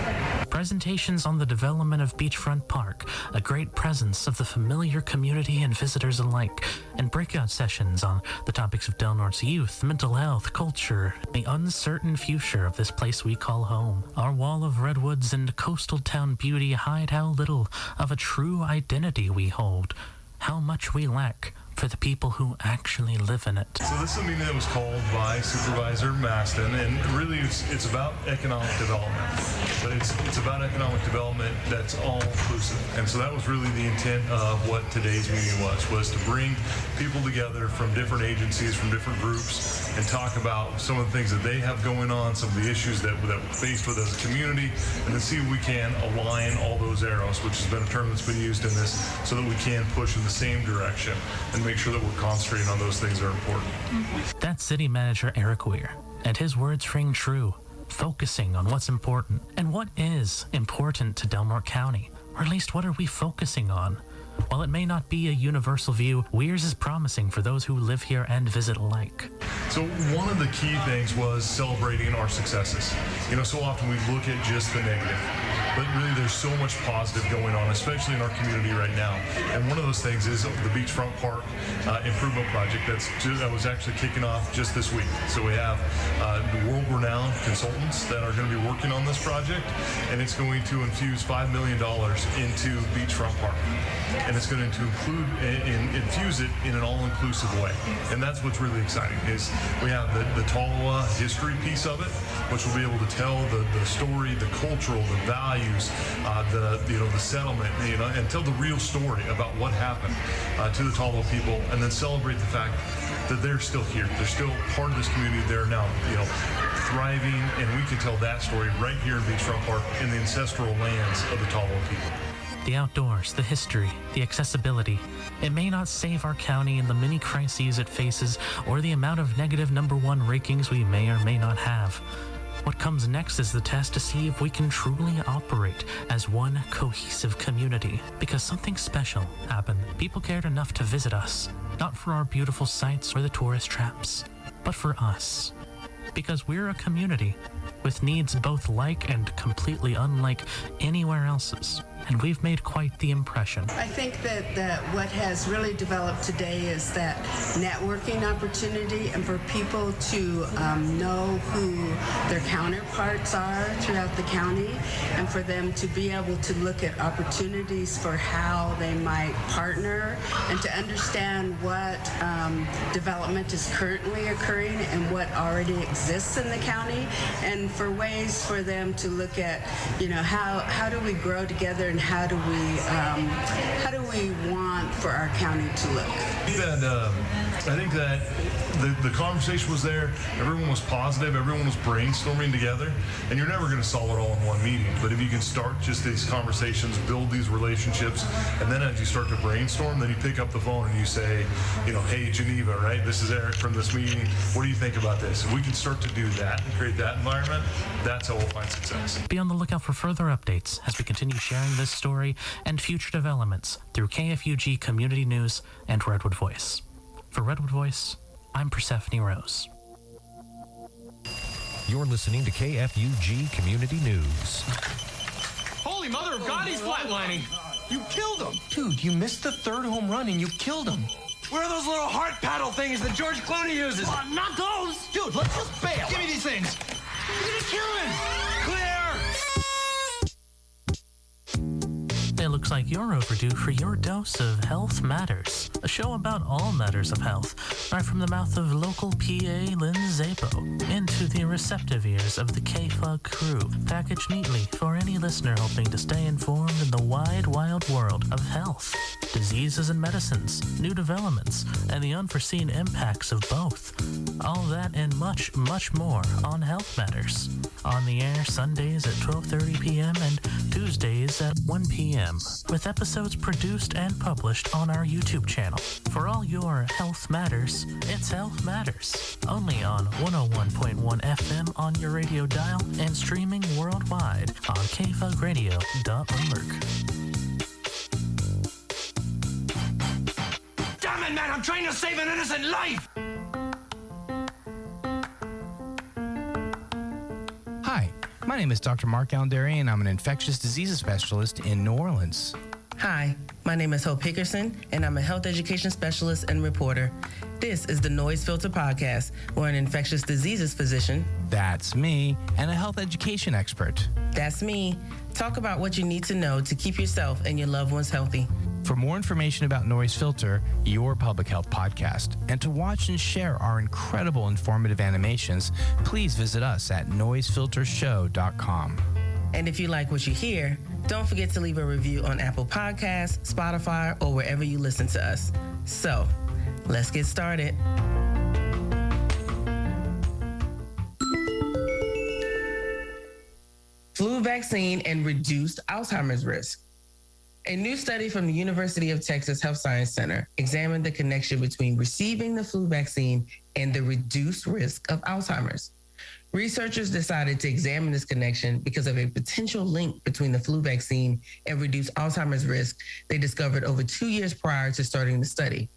Presentations on the development of Beachfront Park, a great presence of the familiar community and visitors alike, and breakout sessions on the topics of Del Norte's youth, mental health, culture, the uncertain future of this place we call home. Our wall of redwoods and coastal town beauty hide how little of a true identity we hold, how much we lack, for the people who actually live in it. So this is a meeting that was called by Supervisor Maston, and really it's about economic development. But it's about economic development that's all-inclusive. And so that was really the intent of what today's meeting was to bring people together from different agencies, from different groups, and talk about some of the things that they have going on, some of the issues that we're faced with as a community, and then see if we can align all those arrows, which has been a term that's been used in this, so that we can push in the same direction and make sure that we're concentrating on those things that are important. That's City Manager Eric Weir, and his words ring true, focusing on what's important. And what is important to Del Norte County? Or at least what are we focusing on? While it may not be a universal view, Weir's is promising for those who live here and visit alike. So one of the key things was celebrating our successes. You know, so often we look at just the negative, but really there's so much positive going on, especially in our community right now. And one of those things is the Beachfront Park improvement project that was actually kicking off just this week. So we have the world-renowned consultants that are going to be working on this project, and it's going to infuse $5 million into Beachfront Park. And it's going to infuse it in an all-inclusive way. And that's what's really exciting is we have the Tolowa history piece of it, which will be able to tell the story, the cultural, the values, the settlement, and tell the real story about what happened to the Tolowa people, and then celebrate the fact that they're still here. They're still part of this community. They're now, thriving, and we can tell that story right here in Beachfront Park in the ancestral lands of the Tolowa people. The outdoors, the history, the accessibility. It may not save our county in the many crises it faces or the amount of negative number one rankings we may or may not have. What comes next is the test to see if we can truly operate as one cohesive community, because something special happened. People cared enough to visit us, not for our beautiful sights or the tourist traps, but for us. Because we're a community with needs both like and completely unlike anywhere else's. And we've made quite the impression. I think that what has really developed today is that networking opportunity, and for people to know who their counterparts are throughout the county, and for them to be able to look at opportunities for how they might partner, and to understand what development is currently occurring and what already exists in the county, and for ways for them to look at, how do we grow together, and how do we want for our county to look? I think that the conversation was there. Everyone was positive. Everyone was brainstorming together. And you're never going to solve it all in one meeting. But if you can start just these conversations, build these relationships, and then as you start to brainstorm, then you pick up the phone and you say, hey, Geneva, right? This is Eric from this meeting. What do you think about this? If we can start to do that and create that environment, that's how we'll find success. Be on the lookout for further updates as we continue sharing this story and future developments through KFUG Community News and Redwood Voice. For Redwood Voice, I'm Persephone Rose. You're listening to KFUG Community News. Holy mother of God, he's flatlining. You killed him. Dude, you missed the third home run and you killed him. Where are those little heart paddle things that George Clooney uses? Not those. Dude, let's just bail. Give me these things. You're gonna kill him. Clear. It looks like you're overdue for your dose of Health Matters, a show about all matters of health, right from the mouth of local PA Lynn Zapo into the receptive ears of the KFUG crew, packaged neatly for any listener hoping to stay informed in the wide, wild world of health, diseases and medicines, new developments, and the unforeseen impacts of both. All that and much, much more on Health Matters. On the air Sundays at 12:30 p.m. and Tuesdays at 1 p.m. with episodes produced and published on our YouTube channel. For all your Health Matters, it's Health Matters. Only on 101.1 FM on your radio dial and streaming worldwide on kfugradio.org. Damn it, man, I'm trying to save an innocent life. Hi, my name is Dr. Mark Alderi, and I'm an infectious diseases specialist in New Orleans. Hi, my name is Hope Hickerson, and I'm a health education specialist and reporter. This is the Noise Filter Podcast, where an infectious diseases physician, that's me, and a health education expert, that's me, talk about what you need to know to keep yourself and your loved ones healthy. For more information about Noise Filter, your public health podcast, and to watch and share our incredible informative animations, please visit us at noisefiltershow.com. And if you like what you hear, don't forget to leave a review on Apple Podcasts, Spotify, or wherever you listen to us. So, let's get started. Flu vaccine and reduced Alzheimer's risk. A new study from the University of Texas Health Science Center examined the connection between receiving the flu vaccine and the reduced risk of Alzheimer's. Researchers decided to examine this connection because of a potential link between the flu vaccine and reduced Alzheimer's risk they discovered over 2 years prior to starting the study.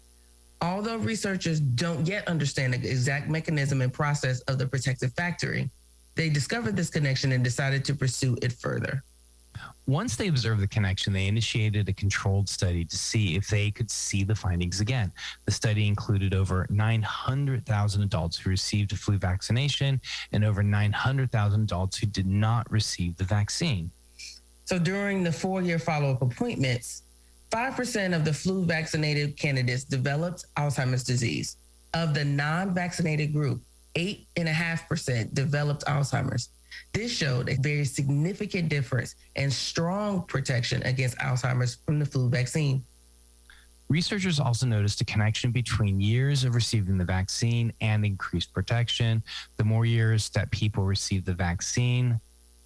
Although researchers don't yet understand the exact mechanism and process of the protective factor, they discovered this connection and decided to pursue it further. Once they observed the connection, they initiated a controlled study to see if they could see the findings again. The study included over 900,000 adults who received a flu vaccination and over 900,000 adults who did not receive the vaccine. So during the 4-year follow-up appointments, 5% of the flu vaccinated candidates developed Alzheimer's disease. Of the non-vaccinated group, 8.5% developed Alzheimer's. This showed a very significant difference and strong protection against Alzheimer's from the flu vaccine. Researchers also noticed a connection between years of receiving the vaccine and increased protection. The more years that people received the vaccine,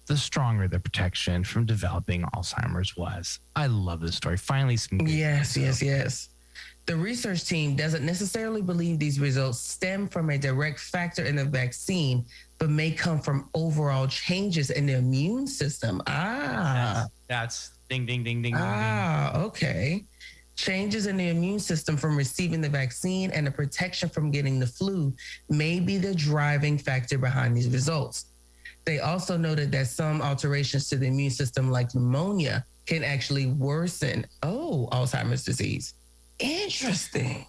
the stronger the protection from developing Alzheimer's was. I love this story. Finally, some good Yes. news. The research team doesn't necessarily believe these results stem from a direct factor in the vaccine, but may come from overall changes in the immune system. That's ding, ding, ding, ding, ding. Okay. Changes in the immune system from receiving the vaccine and the protection from getting the flu may be the driving factor behind these results. They also noted that some alterations to the immune system, like pneumonia, can actually worsen Alzheimer's disease. Interesting.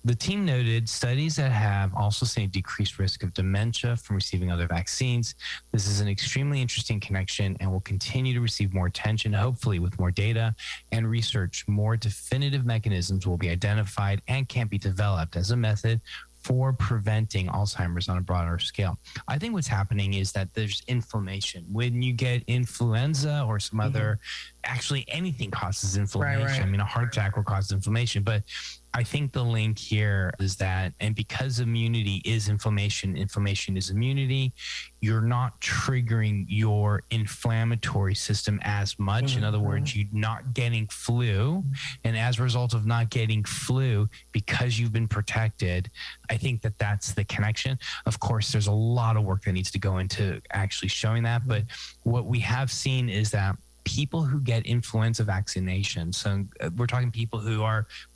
The team noted studies that have also seen a decreased risk of dementia from receiving other vaccines. This is an extremely interesting connection and will continue to receive more attention, hopefully with more data and research. More definitive mechanisms will be identified and can be developed as a method for preventing Alzheimer's on a broader scale. I think what's happening is that there's inflammation. When you get influenza or some other, actually anything causes inflammation. Right. I mean, a heart attack will cause inflammation, but I think the link here is that, and because immunity is inflammation, inflammation is immunity, you're not triggering your inflammatory system as much. In other words, you're not getting flu. And as a result of not getting flu, because you've been protected, I think that that's the connection. Of course, there's a lot of work that needs to go into actually showing that. But what we have seen is that people who get influenza vaccinations, so we're talking people who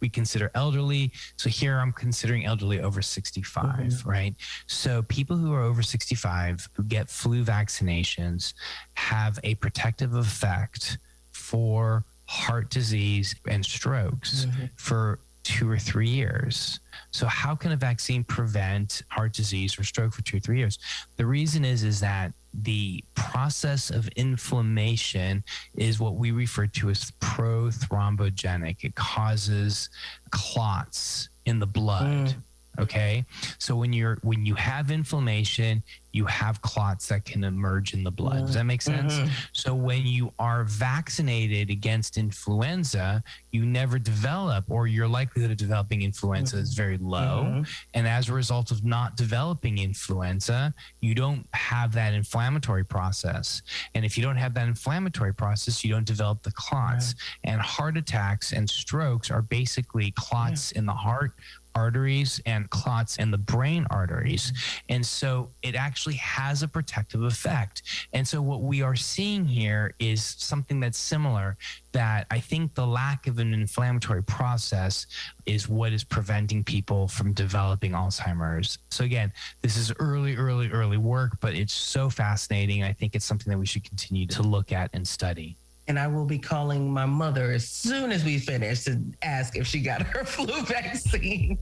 we consider elderly. So here I'm considering elderly over 65, right? So people who are over 65 who get flu vaccinations have a protective effect for heart disease and strokes for 2 or 3 years. So how can a vaccine prevent heart disease or stroke for 2 or 3 years? The reason is that the process of inflammation is what we refer to as prothrombogenic. It causes clots in the blood. Okay. So when you have inflammation, you have clots that can emerge in the blood. Does that make sense? So when you are vaccinated against influenza, you never develop, or your likelihood of developing influenza is very low. And as a result of not developing influenza, you don't have that inflammatory process. And if you don't have that inflammatory process, you don't develop the clots. And heart attacks and strokes are basically clots in the heart arteries and clots in the brain arteries. And so it actually has a protective effect. And so what we are seeing here is something that's similar, that I think the lack of an inflammatory process is what is preventing people from developing Alzheimer's. So again, this is early work, but it's so fascinating. I think it's something that we should continue to look at and study. And I will be calling my mother as soon as we finish to ask if she got her flu vaccine.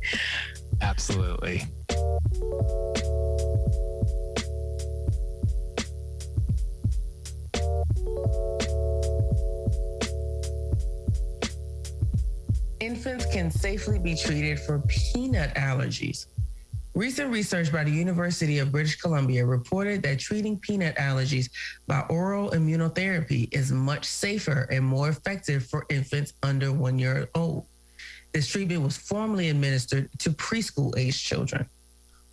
Absolutely. infants can safely be treated for peanut allergies. Recent research by the University of British Columbia reported that treating peanut allergies by oral immunotherapy is much safer and more effective for infants under 1 year old. This treatment was formerly administered to preschool-aged children.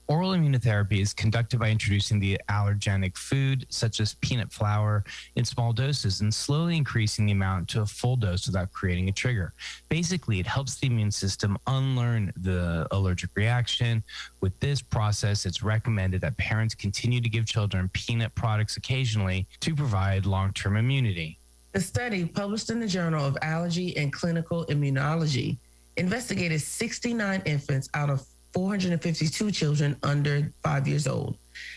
Oral immunotherapy is conducted by introducing the allergenic food, such as peanut flour, in small doses and slowly increasing the amount to a full dose without creating a trigger. Basically, it helps the immune system unlearn the allergic reaction. With this process, it's recommended that parents continue to give children peanut products occasionally to provide long-term immunity. The study, published in the Journal of Allergy and Clinical Immunology, investigated 69 infants out of 452 children under 5 years old.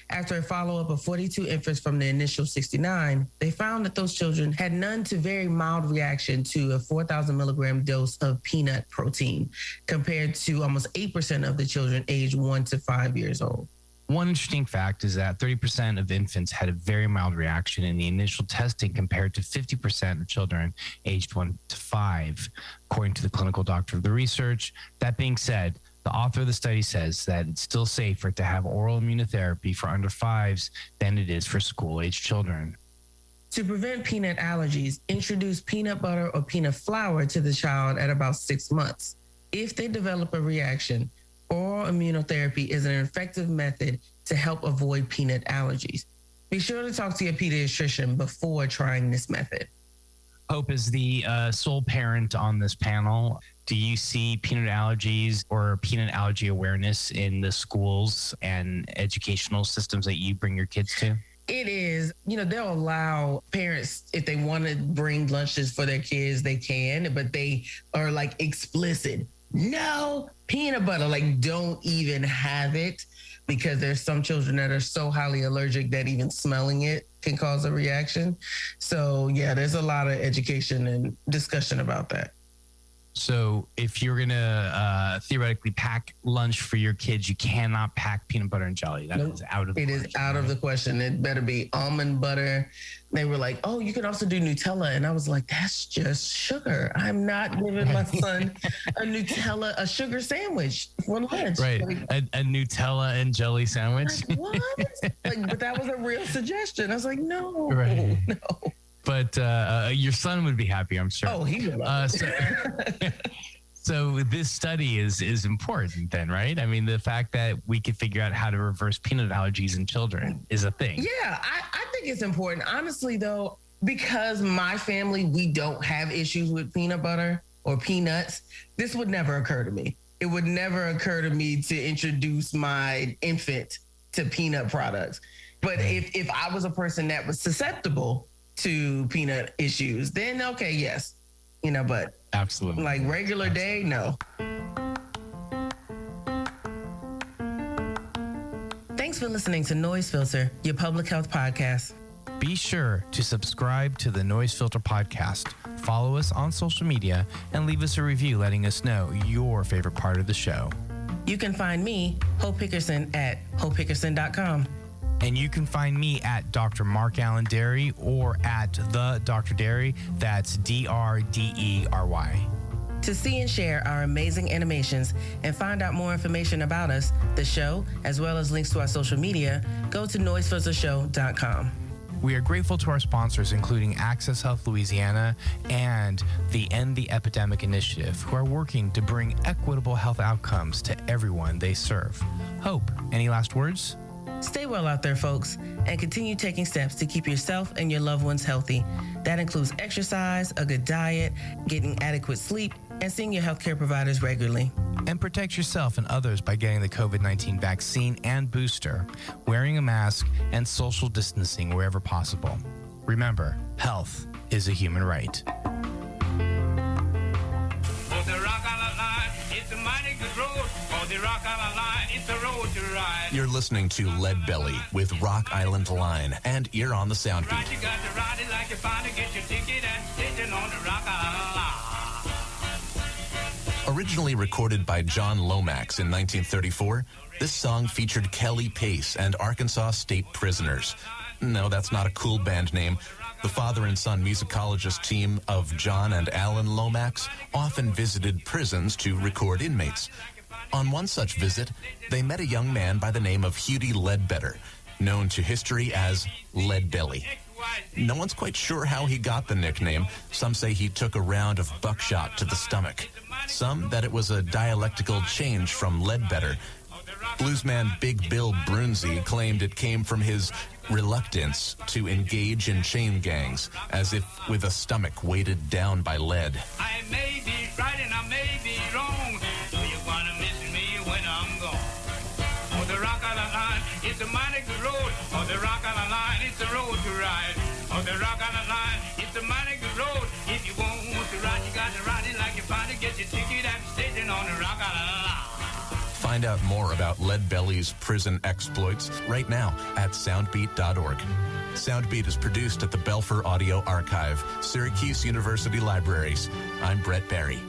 After a follow-up of 42 infants from the initial 69, they found that those children had none to very mild reaction to a 4,000 milligram dose of peanut protein, compared to almost 8% of the children aged 1 to 5 years old. One interesting fact is that 30% of infants had a very mild reaction in the initial testing compared to 50% of children aged 1 to 5, according to the clinical doctor of the research. That being said, the author of the study says that it's still safer to have oral immunotherapy for under 5s than it is for school-aged children. To prevent peanut allergies, introduce peanut butter or peanut flour to the child at about 6 months. If they develop a reaction, oral immunotherapy is an effective method to help avoid peanut allergies. Be sure to talk to your pediatrician before trying this method. Hope is the sole parent on this panel. Do you see peanut allergies or peanut allergy awareness in the schools and educational systems that you bring your kids to? It is, they'll allow parents, if they want to bring lunches for their kids, they can, but they are like explicit. No peanut butter, like don't even have it, because there's some children that are so highly allergic that even smelling it can cause a reaction. So yeah, there's a lot of education and discussion about that. So if you're going to theoretically pack lunch for your kids, you cannot pack peanut butter and jelly. That is out of the question. It is out of the question. It better be almond butter. They were like, oh, you can also do Nutella. And I was like, that's just sugar. I'm not giving my son a Nutella, a sugar sandwich for lunch. Right. Like, a Nutella and jelly sandwich. like, what? But that was a real suggestion. I was like, no, Right. no. But your son would be happy, I'm sure. Oh, he would love it. So this study is important then, right? I mean, the fact that we could figure out how to reverse peanut allergies in children is a thing. Yeah, I think it's important. Honestly, though, because my family, we don't have issues with peanut butter or peanuts, this would never occur to me. It would never occur to me to introduce my infant to peanut products. But if I was a person that was susceptible to peanut issues, then okay, yes, but absolutely, like regular day, no. Thanks for listening to Noise Filter, your public health podcast. Be sure to subscribe to the Noise Filter podcast, follow us on social media, and leave us a review letting us know your favorite part of the show. You can find me, Hope Hickerson, at hopehickerson.com. And you can find me at Dr. Mark Allen Derry or at the Dr. Derry. That's DRDERY. To see and share our amazing animations and find out more information about us, the show, as well as links to our social media, go to noisefiltershow.com. We are grateful to our sponsors, including Access Health Louisiana and the End the Epidemic Initiative, who are working to bring equitable health outcomes to everyone they serve. Hope, any last words? Stay well out there, folks, and continue taking steps to keep yourself and your loved ones healthy. That includes exercise, a good diet, getting adequate sleep, and seeing your healthcare providers regularly. And protect yourself and others by getting the COVID-19 vaccine and booster, wearing a mask, and social distancing wherever possible. Remember, health is a human right. You're listening to Lead Belly with Rock Island Line, and you're on the Soundbeat. Originally recorded by John Lomax in 1934, this song featured Kelly Pace and Arkansas State Prisoners. No, that's not a cool band name. The father and son musicologist team of John and Alan Lomax often visited prisons to record inmates. On one such visit, they met a young man by the name of Hughie Ledbetter, known to history as Lead Belly. No one's quite sure how he got the nickname. Some say he took a round of buckshot to the stomach. Some that it was a dialectical change from Ledbetter. Bluesman Big Bill Brunsey claimed it came from his reluctance to engage in chain gangs, as if with a stomach weighted down by lead. I may be right and I may be wrong, so you're gonna miss me when I'm gone. On the Rock Island line, it's a mighty good road. On the Rock Island line, it's a road to ride. On the Rock Island line, it's a mighty good road. If you want to ride, you got to ride it like you find it. Get your ticket at the station on the Rock Island line. Find out more about Lead Belly's prison exploits right now at soundbeat.org. Soundbeat is produced at the Belfer Audio Archive, Syracuse University Libraries. I'm Brett Barry.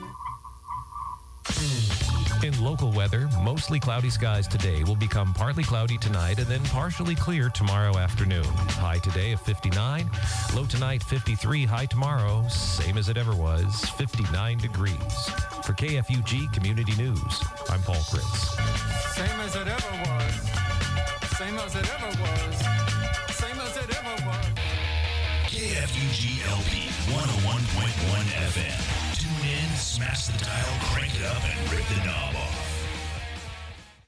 In local weather, mostly cloudy skies today will become partly cloudy tonight and then partially clear tomorrow afternoon. High today of 59, low tonight 53, high tomorrow, same as it ever was, 59 degrees. For KFUG Community News, I'm Paul Kritz. Same as it ever was. Same as it ever was. Same as it ever was. KFUG LP 101.1 FM. Tune in, smash the dial, crank it up, and rip the knob off.